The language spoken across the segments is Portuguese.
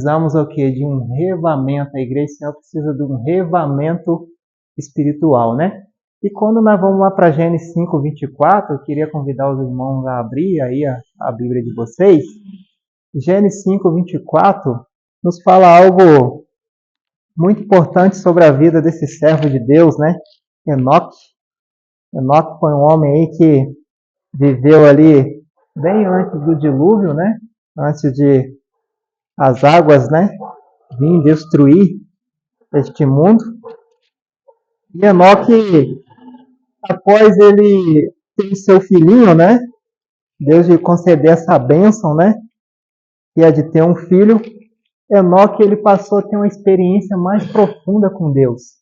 Precisamos o quê? De um revamento. A igreja do Senhor precisa de um revamento espiritual, né? E quando nós vamos lá para Gênesis 5:24, eu queria convidar os irmãos a abrir aí a Bíblia de vocês. Gênesis 5:24 nos fala algo muito importante sobre a vida desse servo de Deus, né? Enoque. Enoque foi um homem aí que viveu ali bem antes do dilúvio, né? Antes de as águas, né, virem destruir este mundo. E Enoque, após ele ter seu filhinho, né? Deus lhe conceder essa bênção, né? Que é de ter um filho. Enoque, ele passou a ter uma experiência mais profunda com Deus.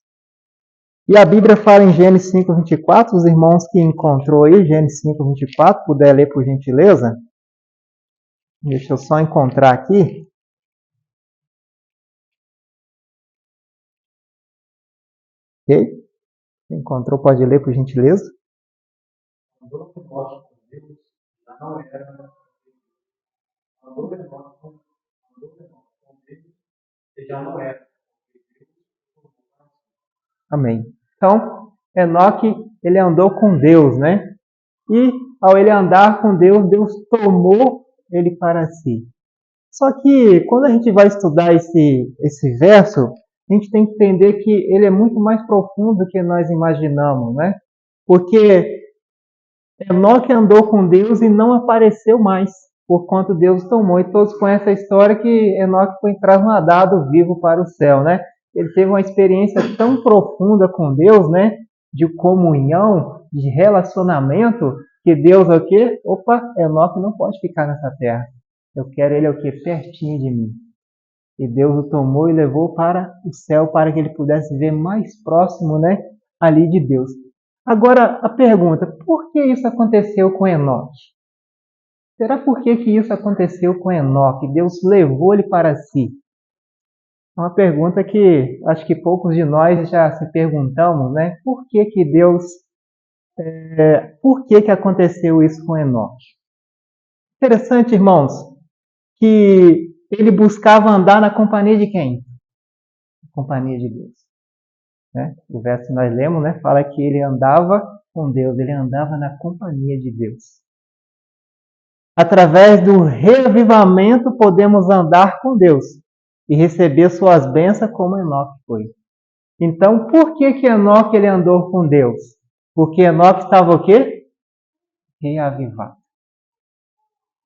E a Bíblia fala em Gênesis 5:24, os irmãos que encontrou aí, Gênesis 5:24, puder ler por gentileza. Deixa eu só encontrar aqui. Ok? Encontrou, pode ler por gentileza. Andou Enoque com Deus, já não era. Andou Enoque com Deus, já não era. Amém. Então, Enoque, ele andou com Deus, né? E ao ele andar com Deus, Deus tomou ele para si. Só que quando a gente vai estudar esse verso, a gente tem que entender que ele é muito mais profundo do que nós imaginamos, né? Porque Enoque andou com Deus e não apareceu mais, porquanto Deus tomou. E todos conhecem a história que Enoque foi trasladado vivo para o céu, né? Ele teve uma experiência tão profunda com Deus, né? De comunhão, de relacionamento, que Deus o quê? Opa, Enoque não pode ficar nessa terra. Eu quero ele o quê? Pertinho de mim. E Deus o tomou e levou para o céu para que ele pudesse viver mais próximo, né? Ali de Deus. Agora, a pergunta, por que isso aconteceu com Enoque? Será por que isso aconteceu com Enoque? Deus levou ele para si? É uma pergunta que acho que poucos de nós já se perguntamos, né? Por que aconteceu isso com Enoque? Interessante, irmãos, que ele buscava andar na companhia de quem? Na companhia de Deus. Né? O verso que nós lemos, né, fala que ele andava com Deus, ele andava na companhia de Deus. Através do reavivamento podemos andar com Deus e receber suas bênçãos como Enoque foi. Então, por que Enoque ele andou com Deus? Porque Enoque estava o quê? Reavivado.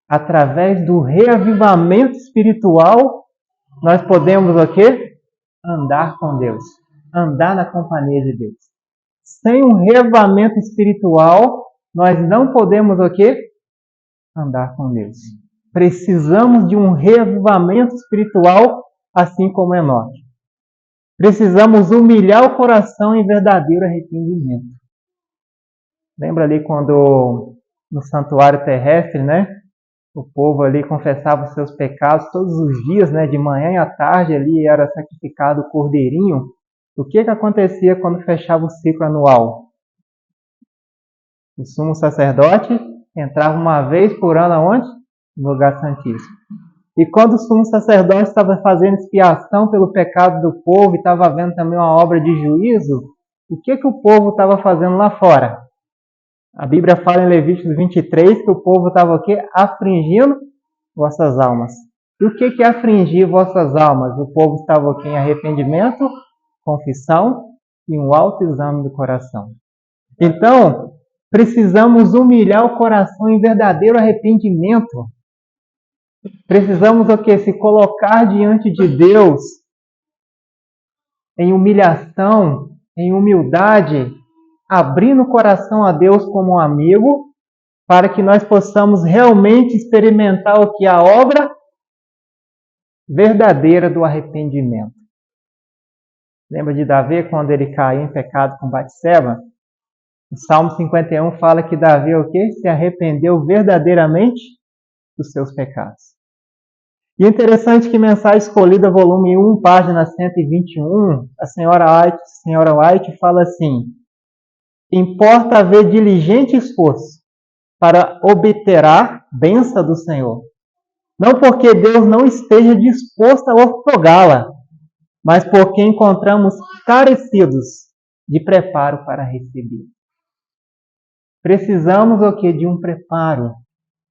Através do reavivamento espiritual, nós podemos o quê? Andar com Deus. Andar na companhia de Deus. Sem um reavivamento espiritual, nós não podemos o quê? Andar com Deus. Precisamos de um reavivamento espiritual, assim como Enoque. Precisamos humilhar o coração em verdadeiro arrependimento. Lembra ali quando no santuário terrestre, né? O povo ali confessava os seus pecados todos os dias, né? De manhã e à tarde ali era sacrificado o cordeirinho. O que acontecia quando fechava o ciclo anual? O sumo sacerdote entrava uma vez por ano aonde? No lugar santíssimo. E quando o sumo sacerdote estava fazendo expiação pelo pecado do povo e estava havendo também uma obra de juízo, o que o povo estava fazendo lá fora? A Bíblia fala em Levíticos 23 que o povo estava o quê? Afligindo vossas almas. E o que é afligir vossas almas? O povo estava o quê? Em arrependimento, confissão e um autoexame do coração. Então, precisamos humilhar o coração em verdadeiro arrependimento. Precisamos o quê? Se colocar diante de Deus em humilhação, em humildade, abrindo o coração a Deus como um amigo, para que nós possamos realmente experimentar o que? A obra verdadeira do arrependimento. Lembra de Davi quando ele caiu em pecado com Batseba? O Salmo 51 fala que Davi o quê? Se arrependeu verdadeiramente dos seus pecados. E interessante que Mensagem Escolhida, volume 1, página 121, a senhora White fala assim: importa haver diligente esforço para obter a bênção do Senhor, Não porque Deus não esteja disposto a outorgá-la, mas porque encontramos carecidos de preparo para receber. Precisamos o quê? De um preparo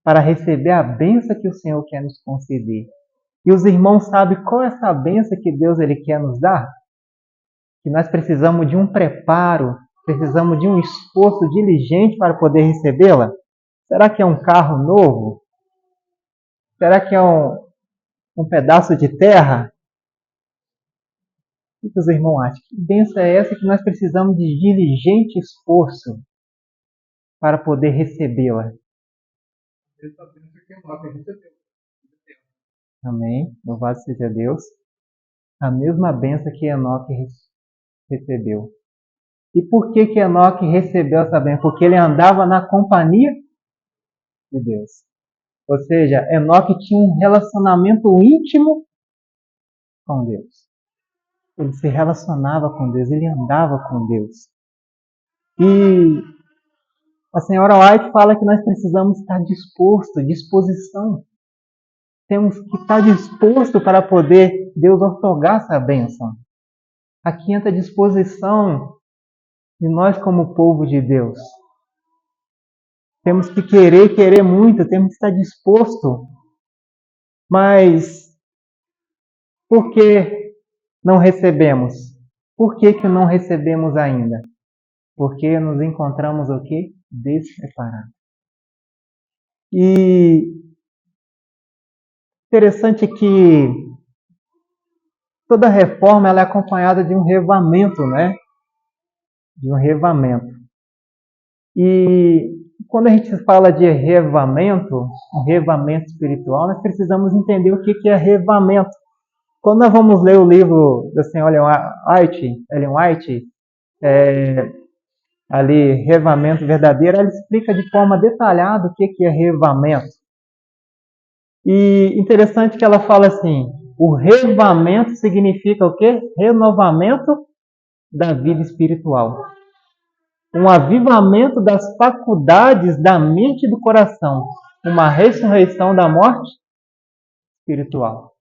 para receber a bênção que o Senhor quer nos conceder. E os irmãos sabem qual é essa bênção que Deus ele quer nos dar? Que nós precisamos de um preparo, precisamos de um esforço diligente para poder recebê-la? Será que é um carro novo? Será que é um pedaço de terra? O que os irmãos acham? Que bênção é essa que nós precisamos de diligente esforço para poder recebê-la? Amém. Louvado seja Deus. A mesma bênção que Enoque recebeu. E por que Enoque recebeu essa bênção? Porque ele andava na companhia de Deus. Ou seja, Enoque tinha um relacionamento íntimo com Deus. Ele se relacionava com Deus, ele andava com Deus. E a senhora White fala que nós precisamos estar disposição. Temos que estar disposto para poder Deus outorgar essa bênção. Aqui entra a disposição de nós como povo de Deus. Temos que querer muito, temos que estar disposto. Mas por que não recebemos? Por que não recebemos ainda? Porque nos encontramos o quê? Despreparados. E interessante que toda reforma ela é acompanhada de um revamento, né? De um revamento. E quando a gente fala de revamento, um revamento espiritual, nós precisamos entender o que é revamento. Quando nós vamos ler o livro da senhora Ellen White, ali, Revamento Verdadeiro, ela explica de forma detalhada o que é revamento. E interessante que ela fala assim, o revamento significa o quê? Renovamento da vida espiritual. Um avivamento das faculdades da mente e do coração. Uma ressurreição da morte espiritual.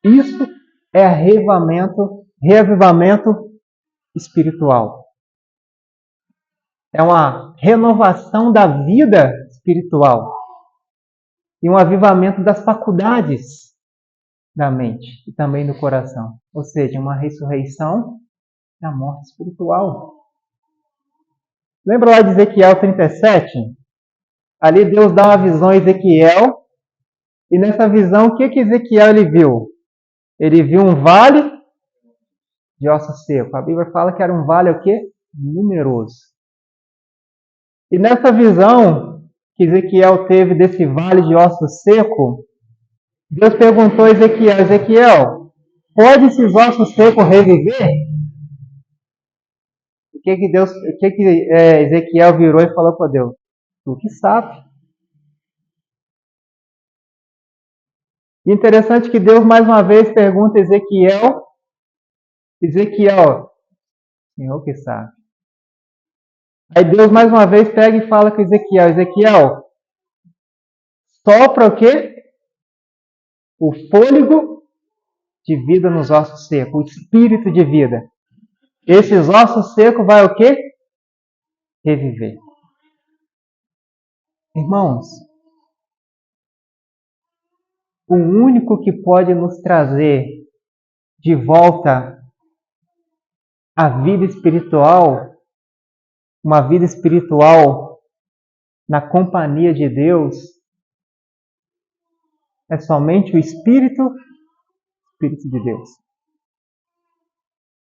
Isso é reavivamento espiritual. É uma renovação da vida espiritual. E um avivamento das faculdades da mente e também do coração. Ou seja, uma ressurreição da morte espiritual. Lembra lá de Ezequiel 37? Ali Deus dá uma visão a Ezequiel. E nessa visão, o que Ezequiel ele viu? Ele viu um vale de ossos secos. A Bíblia fala que era um vale o quê? Numeroso. E nessa visão que Ezequiel teve desse vale de ossos secos, Deus perguntou a Ezequiel, pode esses ossos secos reviver? O que Ezequiel virou e falou para Deus? Tu que sabe. E interessante que Deus mais uma vez pergunta a Ezequiel, Senhor que sabe. Aí Deus mais uma vez pega e fala com Ezequiel, sopra o quê? O fôlego de vida nos ossos secos, o espírito de vida. Esses ossos secos vai o quê? Reviver. Irmãos, o único que pode nos trazer de volta a vida espiritual, uma vida espiritual na companhia de Deus, é somente o Espírito de Deus.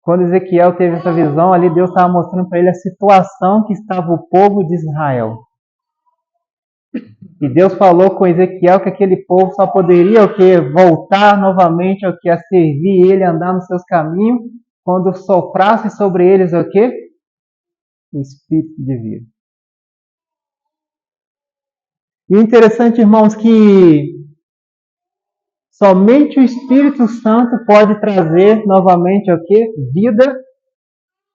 Quando Ezequiel teve essa visão, ali Deus estava mostrando para ele a situação que estava o povo de Israel. E Deus falou com Ezequiel que aquele povo só poderia o quê? Voltar novamente ao que? A servir ele, andar nos seus caminhos, quando soprasse sobre eles o quê? O Espírito de vida. E interessante, irmãos, que somente o Espírito Santo pode trazer novamente o quê? Vida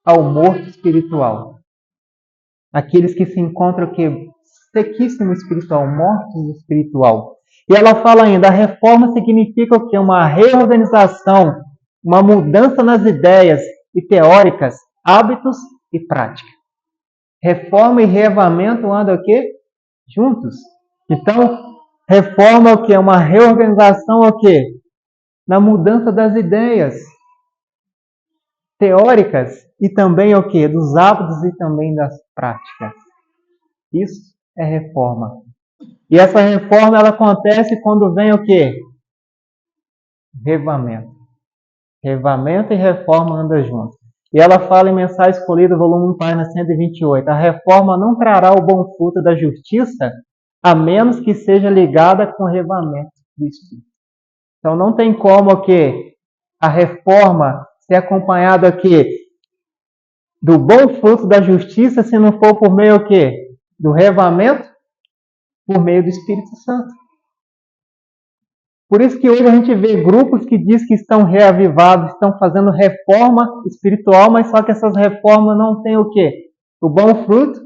ao morto espiritual. Aqueles que se encontram o quê? sequíssimo espiritual, mortos no espiritual. E ela fala ainda, a reforma significa o quê? Uma reorganização, uma mudança nas ideias e teóricas, hábitos e práticas. Reforma e reavamento andam o quê? Juntos. Então, reforma é o quê? Uma reorganização é o quê? Na mudança das ideias teóricas e também o quê? Dos hábitos e também das práticas. Isso é reforma. E essa reforma ela acontece quando vem o quê? Reavamento. Reavamento e reforma andam juntos. E ela fala em Mensagem Escolhida, volume 1, página 128. A reforma não trará o bom fruto da justiça, a menos que seja ligada com o reavamento do Espírito. Então não tem como o quê? A reforma ser acompanhada aqui do bom fruto da justiça, se não for por meio o quê? Do reavamento, por meio do Espírito Santo. Por isso que hoje a gente vê grupos que diz que estão reavivados, estão fazendo reforma espiritual, mas só que essas reformas não têm o quê? O bom fruto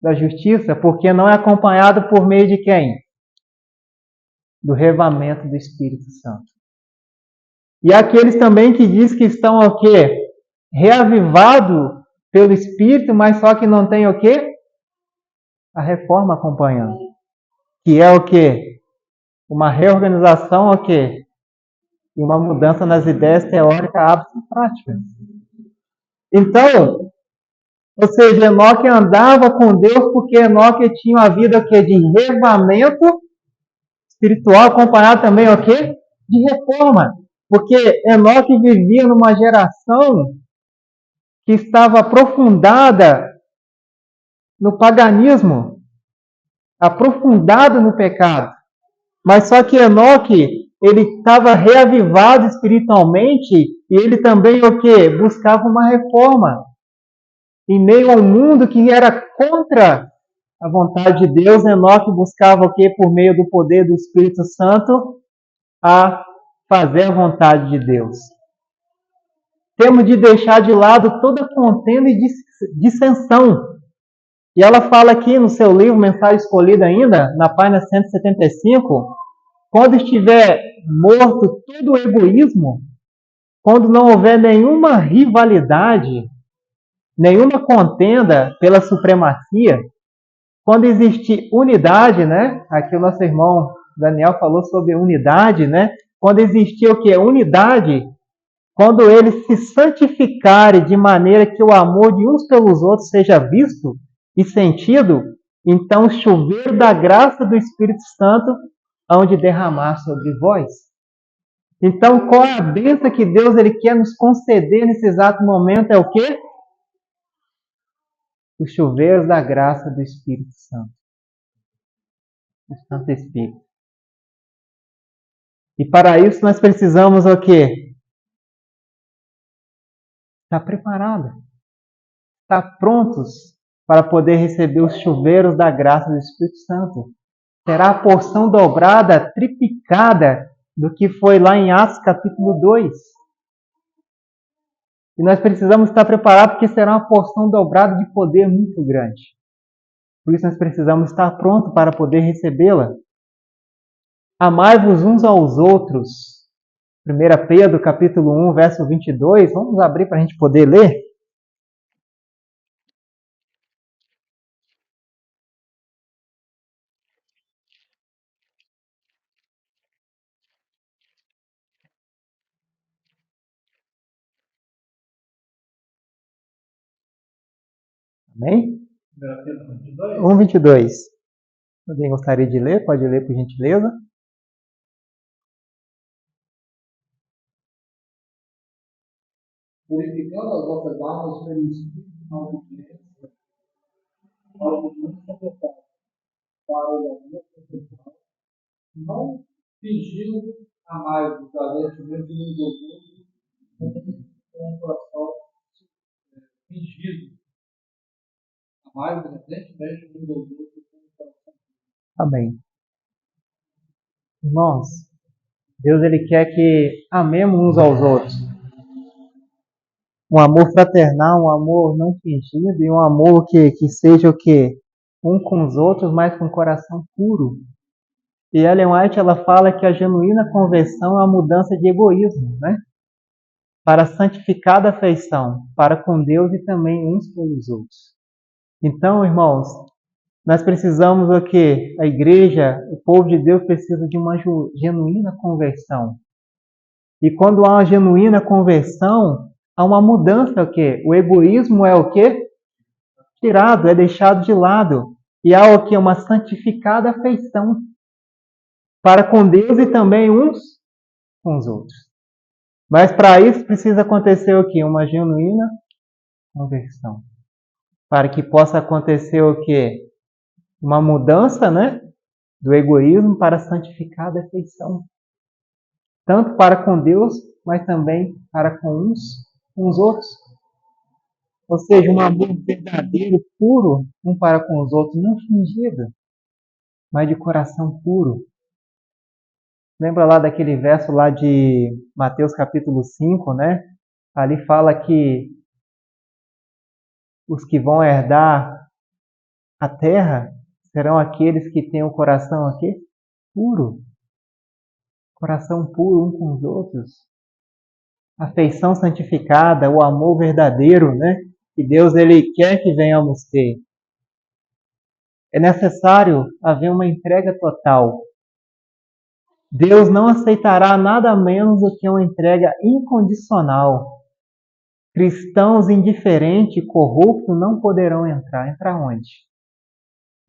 da justiça, porque não é acompanhado por meio de quem? Do reavamento do Espírito Santo. E aqueles também que diz que estão o quê? Reavivado pelo Espírito, mas só que não tem o quê? A reforma acompanhando. Que é o quê? Uma reorganização o quê? E uma mudança nas ideias teóricas, hábitos e práticas. Então, ou seja, Enoque andava com Deus porque Enoque tinha uma vida o quê? De reavamento espiritual, acompanhado também o quê? De reforma. Porque Enoque vivia numa geração que estava aprofundada no paganismo, aprofundada no pecado. Mas só que Enoque, ele estava reavivado espiritualmente e ele também o quê? Buscava uma reforma. Em meio ao mundo que era contra a vontade de Deus, Enoque buscava o quê? Por meio do poder do Espírito Santo, a fazer a vontade de Deus. Temos de deixar de lado toda contenda e dissensão. E ela fala aqui no seu livro, Mensagem Escolhida ainda, na página 175, quando estiver morto todo o egoísmo, quando não houver nenhuma rivalidade, nenhuma contenda pela supremacia, quando existir unidade, né? Aqui o nosso irmão Daniel falou sobre unidade, né? Quando existir o que é unidade, quando eles se santificarem de maneira que o amor de uns pelos outros seja visto e sentido, então o chuveiro da graça do Espírito Santo hão de derramar sobre vós. Então, qual é a bênção que Deus ele quer nos conceder nesse exato momento? É o quê? Os chuveiros da graça do Espírito Santo. O Santo Espírito. E para isso nós precisamos o quê? Estar preparados. Estar prontos para poder receber os chuveiros da graça do Espírito Santo. Será a porção dobrada, triplicada do que foi lá em Atos capítulo 2. E nós precisamos estar preparados porque será uma porção dobrada de poder muito grande. Por isso nós precisamos estar prontos para poder recebê-la. Amai-vos uns aos outros. 1 Pedro capítulo 1, verso 22. Vamos abrir para a gente poder ler. Amém? 1, 22. Alguém gostaria de ler? Pode ler, por gentileza. Purificando as vossas almas pelo Espírito de obediência, algo muito complicado, para o amor pessoal, não fingindo amar-vos ardentemente uns aos outros, com um coração fingido. Amar-vos ardentemente uns aos outros, com um coração. Amém. Irmãos, Deus ele quer que amemos uns aos outros. Um amor fraternal, um amor não fingido e um amor que seja o quê? um com os outros, mas com coração puro. E Ellen White, ela fala que a genuína conversão é a mudança de egoísmo, né? Para a santificada afeição, para com Deus e também uns pelos outros. Então, irmãos, nós precisamos o quê? A igreja, o povo de Deus precisa de uma genuína conversão. E quando há uma genuína conversão, há uma mudança, o quê? O egoísmo é o quê? Tirado, é deixado de lado. E há o quê? Uma santificada afeição para com Deus e também uns com os outros. Mas para isso precisa acontecer o quê? Uma genuína conversão. Para que possa acontecer o quê? Uma mudança, né? Do egoísmo para a santificada afeição. Tanto para com Deus, mas também para com uns com os outros. Ou seja, um amor verdadeiro, puro, um para com os outros, não fingido, mas de coração puro. Lembra lá daquele verso lá de Mateus capítulo 5, né? Ali fala que os que vão herdar a terra serão aqueles que têm o coração aqui puro. Coração puro um com os outros. Afeição santificada, o amor verdadeiro, né? Que Deus ele quer que venhamos ter. É necessário haver uma entrega total. Deus não aceitará nada menos do que uma entrega incondicional. Cristãos indiferentes e corruptos não poderão entrar. Entrar onde?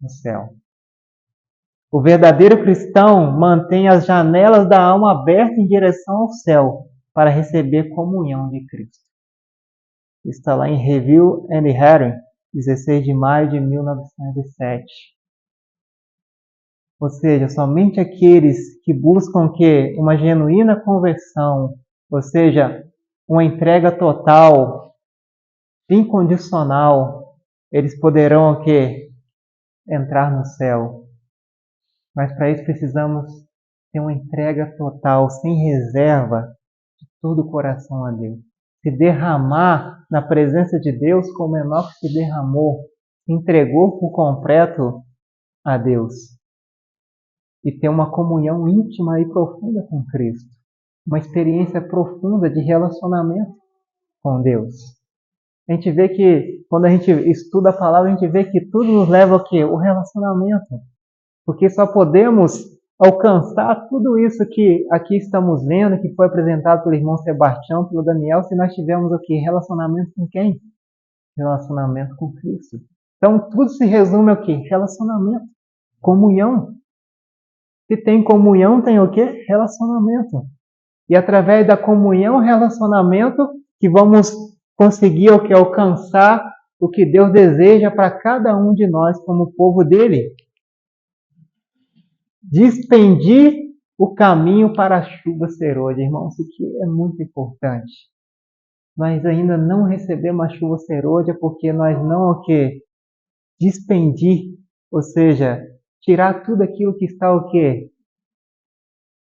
No céu. O verdadeiro cristão mantém as janelas da alma abertas em direção ao céu para receber comunhão de Cristo. Está lá em Review and Hearing, 16 de maio de 1907. Ou seja, somente aqueles que buscam que uma genuína conversão, ou seja, uma entrega total, incondicional, eles poderão o quê? Entrar no céu. Mas para isso precisamos ter uma entrega total, sem reserva, de todo o coração a Deus. Se derramar na presença de Deus como Enoque se derramou, se entregou por completo a Deus. E ter uma comunhão íntima e profunda com Cristo. Uma experiência profunda de relacionamento com Deus. A gente vê que, quando a gente estuda a palavra, a gente vê que tudo nos leva ao quê? O relacionamento. Porque só podemos alcançar tudo isso que aqui estamos vendo, que foi apresentado pelo irmão Sebastião, pelo Daniel, se nós tivermos o quê? Relacionamento com quem? Relacionamento com Cristo. Então, tudo se resume ao quê? Relacionamento. Comunhão. Se tem comunhão, tem o quê? Relacionamento. E através da comunhão, relacionamento, que vamos conseguir o quê? Alcançar o que Deus deseja para cada um de nós como povo dele. Despendir o caminho para a chuva serôdia. Irmãos, isso aqui é muito importante. Nós ainda não recebemos a chuva serôdia porque nós não o quê? Despendir, ou seja, tirar tudo aquilo que está o quê?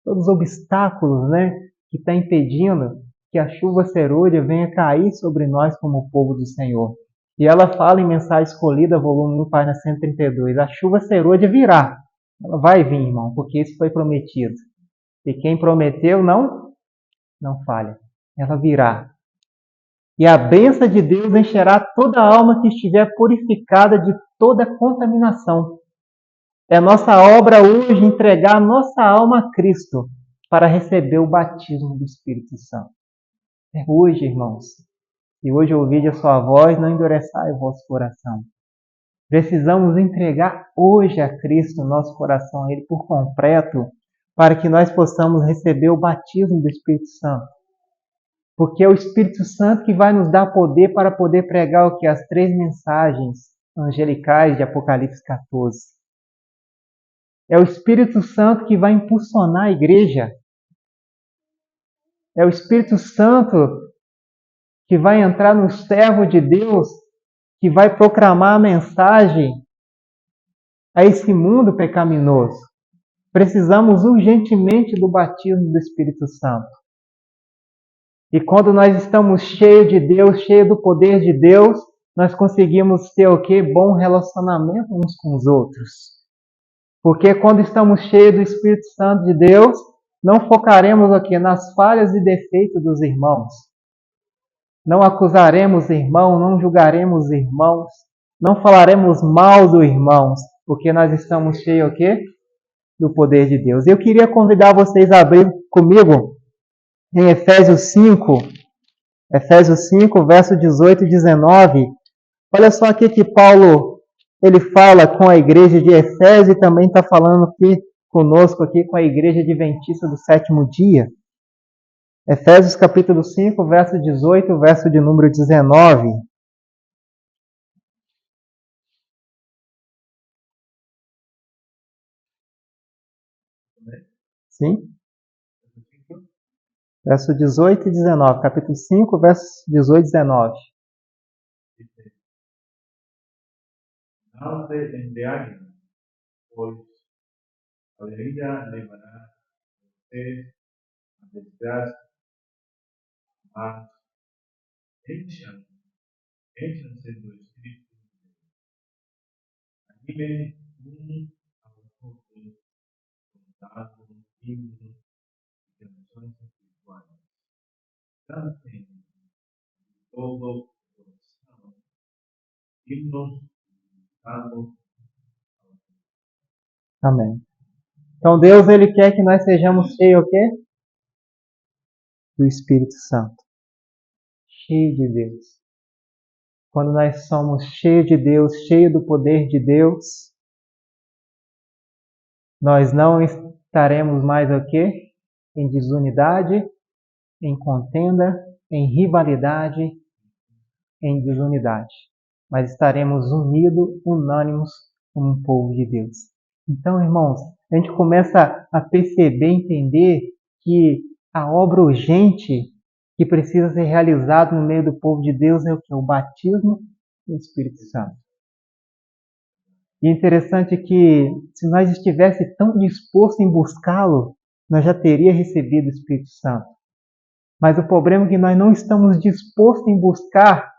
Todos os obstáculos, né? Que está impedindo que a chuva serôdia venha cair sobre nós como povo do Senhor. E ela fala em Mensagem Escolhida, volume 1, página 132, a chuva serôdia virá. Ela vai vir, irmão, porque isso foi prometido. E quem prometeu não falha. Ela virá. E a bênção de Deus encherá toda a alma que estiver purificada de toda contaminação. É nossa obra hoje entregar a nossa alma a Cristo para receber o batismo do Espírito Santo. É hoje, irmãos. E hoje ouvide a sua voz, não endureçai o vosso coração. Precisamos entregar hoje a Cristo, nosso coração, a Ele por completo, para que nós possamos receber o batismo do Espírito Santo. Porque é o Espírito Santo que vai nos dar poder para poder pregar o que? As 3 mensagens angelicais de Apocalipse 14. É o Espírito Santo que vai impulsionar a igreja. É o Espírito Santo que vai entrar no servo de Deus, que vai proclamar a mensagem a esse mundo pecaminoso. Precisamos urgentemente do batismo do Espírito Santo. E quando nós estamos cheios de Deus, cheios do poder de Deus, nós conseguimos ter o quê? Bom relacionamento uns com os outros. Porque quando estamos cheios do Espírito Santo de Deus, não focaremos aqui nas falhas e defeitos dos irmãos. Não acusaremos irmão, não julgaremos irmãos, não falaremos mal dos irmãos, porque nós estamos cheios o quê? Do poder de Deus. Eu queria convidar vocês a abrir comigo em Efésios 5, verso 18 e 19. Olha só aqui que Paulo ele fala com a igreja de Efésios e também está falando aqui conosco aqui com a igreja adventista do sétimo dia. Efésios capítulo 5, verso 18, verso de número 19. Sim? Verso 18 e 19. Capítulo 5, versos 18 e 19. Não se embriaguen, pois a bebida levará a ustedes a desgracia, mas énchanse do Espírito. Animen unos a otros con cantos, himnos y canciones espirituales. Canten todo coração, himnos y cantos. Amém. Então Deus ele quer que nós sejamos cheios o quê? Do Espírito Santo. Cheio de Deus. Quando nós somos cheios de Deus, cheios do poder de Deus, nós não estaremos mais o quê? Em desunidade, em contenda, em rivalidade, em desunidade. Mas estaremos unidos, unânimes, como um povo de Deus. Então, irmãos, a gente começa a perceber, entender que a obra urgente que precisa ser realizada no meio do povo de Deus é o que? O batismo do Espírito Santo. E é interessante que se nós estivéssemos tão dispostos em buscá-lo, nós já teríamos recebido o Espírito Santo. Mas o problema é que nós não estamos dispostos em buscar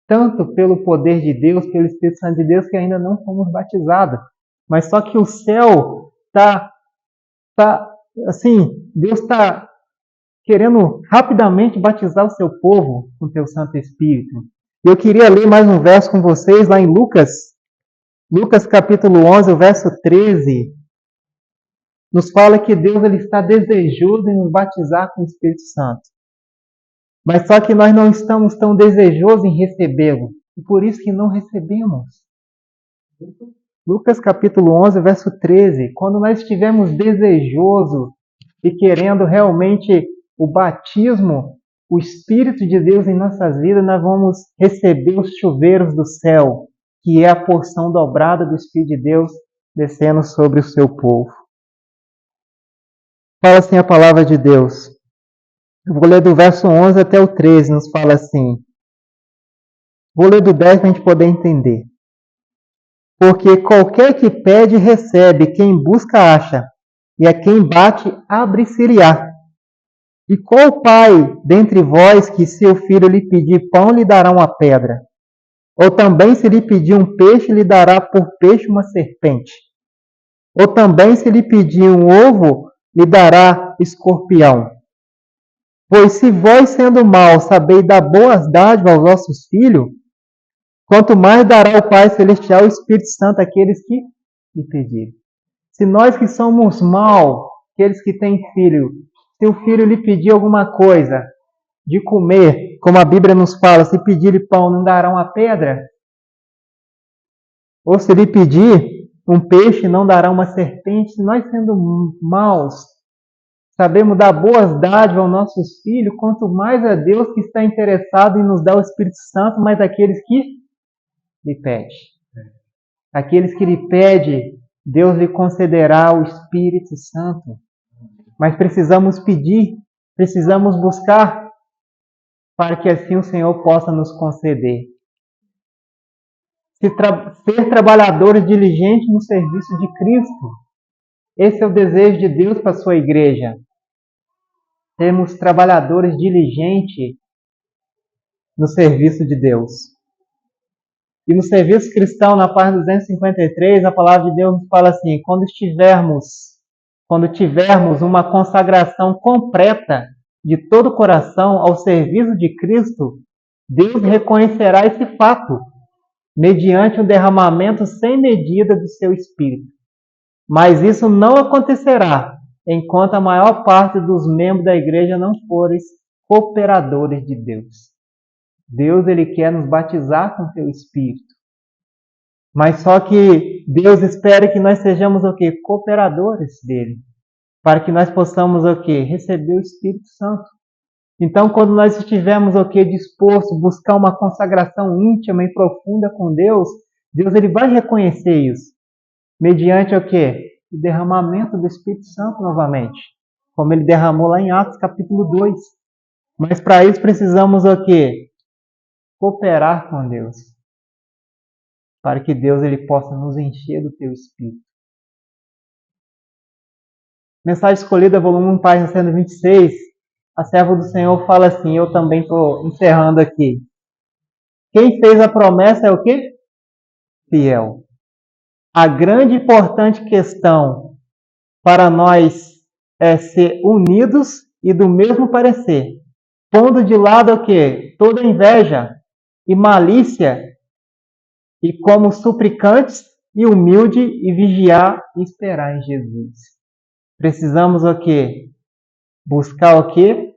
tanto pelo poder de Deus, pelo Espírito Santo de Deus, que ainda não fomos batizados. Mas só que o céu está assim, Deus está querendo rapidamente batizar o seu povo com o seu Santo Espírito. Eu queria ler mais um verso com vocês lá em Lucas capítulo 11, o verso 13. Nos fala que Deus ele está desejoso em nos batizar com o Espírito Santo. Mas só que nós não estamos tão desejosos em recebê-lo. E por isso que não recebemos. Lucas capítulo 11, verso 13. Quando nós estivermos desejosos e querendo realmente o batismo, o Espírito de Deus em nossas vidas, nós vamos receber os chuveiros do céu, que é a porção dobrada do Espírito de Deus descendo sobre o seu povo. Fala assim a palavra de Deus. Eu vou ler do verso 11 até o 13, nos fala assim. Vou ler do 10 para a gente poder entender. Porque qualquer que pede, recebe, quem busca, acha, e a quem bate, abre-se-lhe-á. E qual pai dentre vós que se o filho lhe pedir pão, lhe dará uma pedra? Ou também se lhe pedir um peixe, lhe dará por peixe uma serpente? Ou também se lhe pedir um ovo, lhe dará escorpião? Pois se vós, sendo maus, sabeis dar boas dádivas aos vossos filhos, quanto mais dará o Pai Celestial o Espírito Santo àqueles que lhe pedirem. Se nós que somos maus, aqueles que têm filho, se o filho lhe pedir alguma coisa de comer, como a Bíblia nos fala, se pedir-lhe pão, não dará uma pedra? Ou se lhe pedir um peixe, não dará uma serpente? Se nós, sendo maus, sabemos dar boas dádivas aos nossos filhos, quanto mais a Deus que está interessado em nos dar o Espírito Santo, mas aqueles que lhe pedem. Aqueles que lhe pedem, Deus lhe concederá o Espírito Santo. Mas precisamos pedir, precisamos buscar, para que assim o Senhor possa nos conceder. Ser trabalhadores diligentes no serviço de Cristo. Esse é o desejo de Deus para a sua igreja. Sermos trabalhadores diligentes no serviço de Deus. E no serviço cristão, na página 253, a palavra de Deus nos fala assim: quando tivermos uma consagração completa de todo o coração ao serviço de Cristo, Deus reconhecerá esse fato mediante um derramamento sem medida do seu Espírito. Mas isso não acontecerá enquanto a maior parte dos membros da igreja não forem cooperadores de Deus. Deus, ele quer nos batizar com seu Espírito. Mas só que Deus espera que nós sejamos o quê? Cooperadores dele. Para que nós possamos o quê? Receber o Espírito Santo. Então, quando nós estivermos o quê? Disposto a buscar uma consagração íntima e profunda com Deus, Deus ele vai reconhecer isso. Mediante o quê? O derramamento do Espírito Santo novamente. Como ele derramou lá em Atos capítulo 2. Mas para isso precisamos o quê? Cooperar com Deus. Para que Deus ele possa nos encher do teu Espírito. Mensagem escolhida, volume 1, página 126. A serva do Senhor fala assim, eu também estou encerrando aqui. Quem fez a promessa é o quê? Fiel. A grande e importante questão para nós é ser unidos e do mesmo parecer, pondo de lado o quê? Toda inveja e malícia, e como suplicantes e humilde e vigiar e esperar em Jesus. Precisamos o quê? Buscar o quê?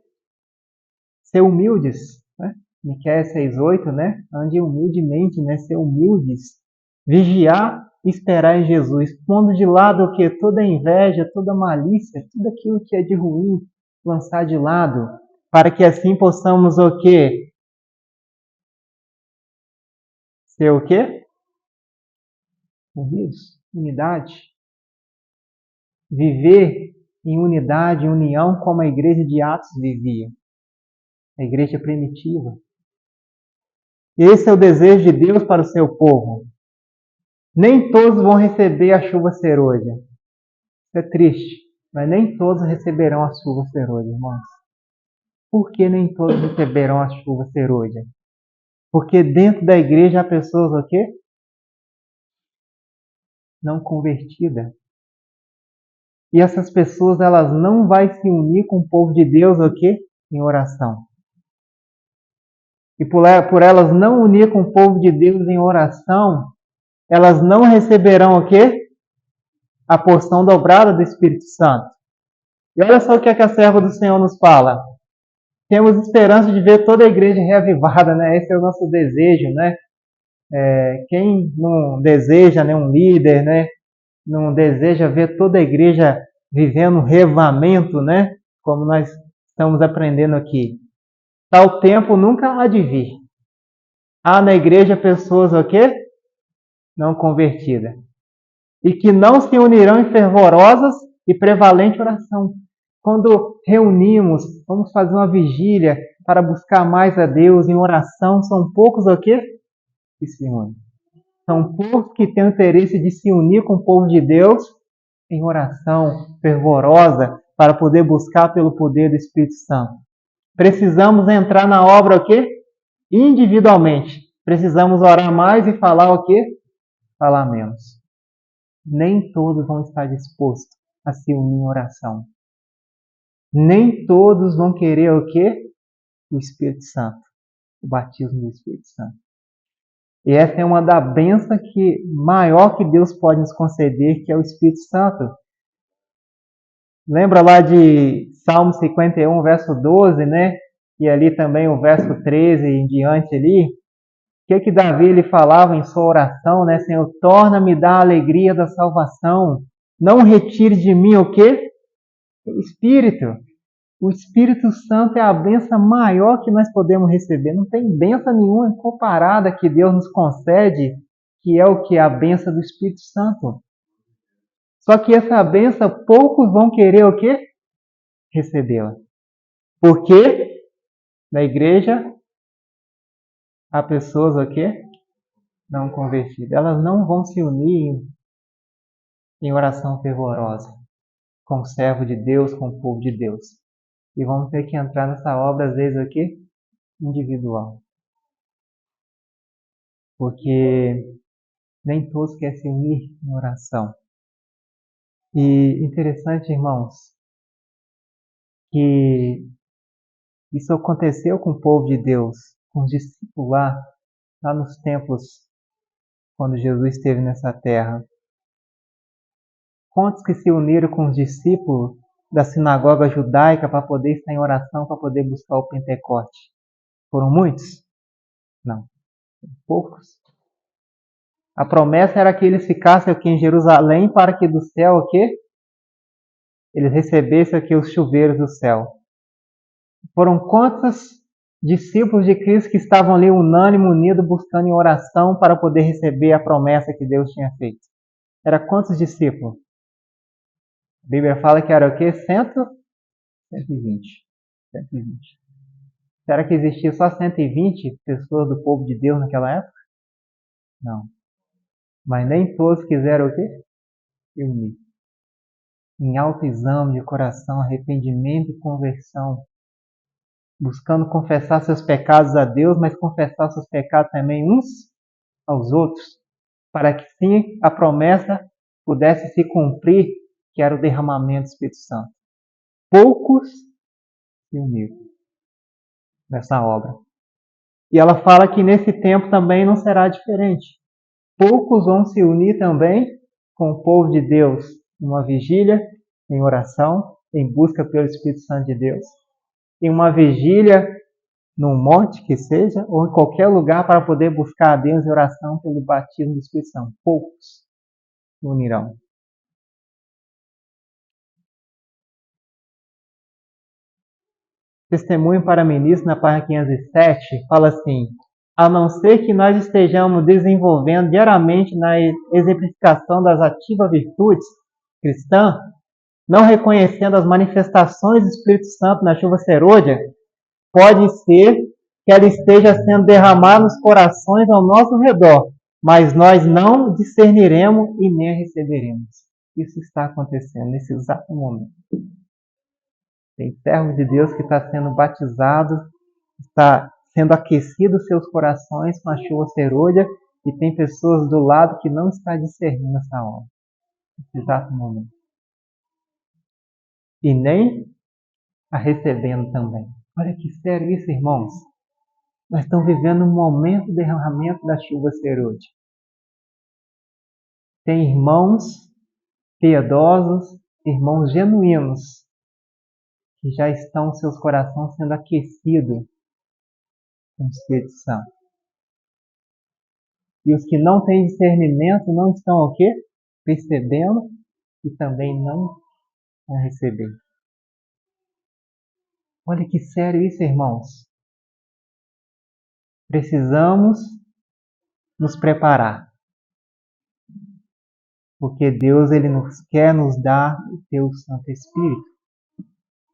Ser humildes, né? Miqueias 6:8, né? Ande humildemente, né? Ser humildes. Vigiar e esperar em Jesus. Pondo de lado o quê? Toda inveja, toda malícia, tudo aquilo que é de ruim, lançar de lado. Para que assim possamos o quê? Ser o quê? Unidos, unidade. Viver em unidade, em união, como a igreja de Atos vivia. A igreja primitiva. Esse é o desejo de Deus para o seu povo. Nem todos vão receber a chuva serôdia. Isso é triste, mas nem todos receberão a chuva serôdia, irmãos. Por que nem todos receberão a chuva serôdia? Porque dentro da igreja há pessoas o quê? Não convertidas. E essas pessoas elas não vão se unir com o povo de Deus o quê? Em oração. E por elas não unir com o povo de Deus em oração, elas não receberão o quê? A porção dobrada do Espírito Santo. E olha só o que a serva do Senhor nos fala. Temos esperança de ver toda a igreja reavivada, né? Esse é o nosso desejo, né? Quem não deseja, né, um líder, né? Não deseja ver toda a igreja vivendo um reavivamento, né? Como nós estamos aprendendo aqui. Tal tempo nunca há de vir. Há na igreja pessoas o quê? Não convertidas. E que não se unirão em fervorosas e prevalente oração. Quando reunimos, vamos fazer uma vigília para buscar mais a Deus em oração, são poucos o quê? Que se unem. São poucos que têm o interesse de se unir com o povo de Deus em oração fervorosa para poder buscar pelo poder do Espírito Santo. Precisamos entrar na obra o quê? Individualmente. Precisamos orar mais e falar o quê? Falar menos. Nem todos vão estar dispostos a se unir em oração. Nem todos vão querer o quê? O Espírito Santo. O batismo do Espírito Santo. E essa é uma da bênçãos que maior que Deus pode nos conceder, que é o Espírito Santo. Lembra lá de Salmo 51, verso 12, né? E ali também o verso 13 em diante ali. O que Davi ele falava em sua oração, né? Senhor, torna-me da alegria da salvação. Não retire de mim o quê? O Espírito. O Espírito Santo é a bênção maior que nós podemos receber. Não tem bênção nenhuma comparada que Deus nos concede, que é o que? A bênção do Espírito Santo. Só que essa bênção, poucos vão querer o quê? Recebê-la. Porque na igreja há pessoas o quê? Não convertidas. Elas não vão se unir em oração fervorosa com o servo de Deus, com o povo de Deus. E vamos ter que entrar nessa obra, às vezes, aqui, individual. porque nem todos querem se unir em oração. E interessante, irmãos, que isso aconteceu com o povo de Deus, com os discípulos lá nos tempos, quando Jesus esteve nessa terra. Quantos que se uniram com os discípulos da sinagoga judaica para poder estar em oração, para poder buscar o Pentecoste? Foram muitos? Não, poucos. A promessa era que eles ficassem aqui em Jerusalém para que do céu o quê? Eles recebessem aqui os chuveiros do céu. Foram quantos discípulos de Cristo que estavam ali unânime, unidos, buscando em oração para poder receber a promessa que Deus tinha feito? Era quantos discípulos? A Bíblia fala que era o quê? 120. 120. Será que existia só 120 pessoas do povo de Deus naquela época? Não. Mas nem todos quiseram o quê? Se unir. Em autoexame de coração, arrependimento e conversão. Buscando confessar seus pecados a Deus, mas confessar seus pecados também uns aos outros. Para que sim a promessa pudesse se cumprir, que era o derramamento do Espírito Santo. Poucos se uniram nessa obra. E ela fala que nesse tempo também não será diferente. Poucos vão se unir também com o povo de Deus em uma vigília, em oração, em busca pelo Espírito Santo de Deus. Em uma vigília, num monte que seja, ou em qualquer lugar para poder buscar a Deus em oração pelo batismo do Espírito Santo. Poucos se unirão. Testemunho para Ministro, na página 507, fala assim: a não ser que nós estejamos desenvolvendo diariamente na exemplificação das ativas virtudes cristãs, não reconhecendo as manifestações do Espírito Santo na chuva serôdia, pode ser que ela esteja sendo derramada nos corações ao nosso redor, mas nós não discerniremos e nem a receberemos. Isso está acontecendo nesse exato momento. Tem servo de Deus que está sendo batizado, está sendo aquecido seus corações com a chuva serôdia, e tem pessoas do lado que não está discernindo essa hora, nesse exato momento. E nem a recebendo também. Olha que sério isso, irmãos. Nós estamos vivendo um momento de derramamento da chuva serôdia. Tem irmãos piedosos, irmãos genuínos, que já estão seus corações sendo aquecidos com o Espírito Santo. E os que não têm discernimento não estão o quê? Percebendo e também não vão receber. Olha que sério isso, irmãos. Precisamos nos preparar. Porque Deus ele quer nos dar o seu Santo Espírito.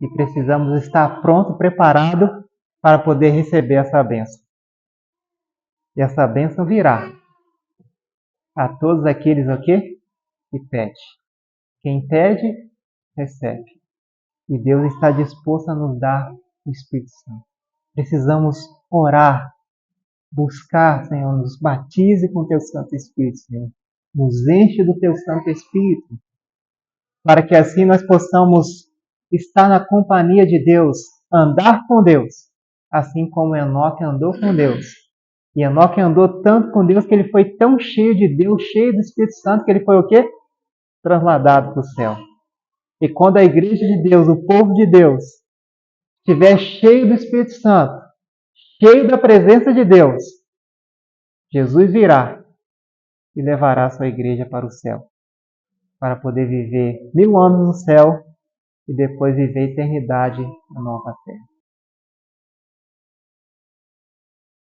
E precisamos estar pronto, preparado para poder receber essa bênção. E essa bênção virá a todos aqueles o quê? Que pede. Quem pede, recebe. E Deus está disposto a nos dar o Espírito Santo. Precisamos orar, buscar, Senhor, nos batize com o teu Santo Espírito, Senhor. Nos enche do teu Santo Espírito, para que assim nós possamos estar na companhia de Deus, andar com Deus, assim como Enoque andou com Deus. E Enoque andou tanto com Deus que ele foi tão cheio de Deus, cheio do Espírito Santo, que ele foi o quê? Trasladado para o céu. E quando a igreja de Deus, o povo de Deus, estiver cheio do Espírito Santo, cheio da presença de Deus, Jesus virá e levará a sua igreja para o céu, para poder viver 1000 anos no céu e depois viver a eternidade na nova terra.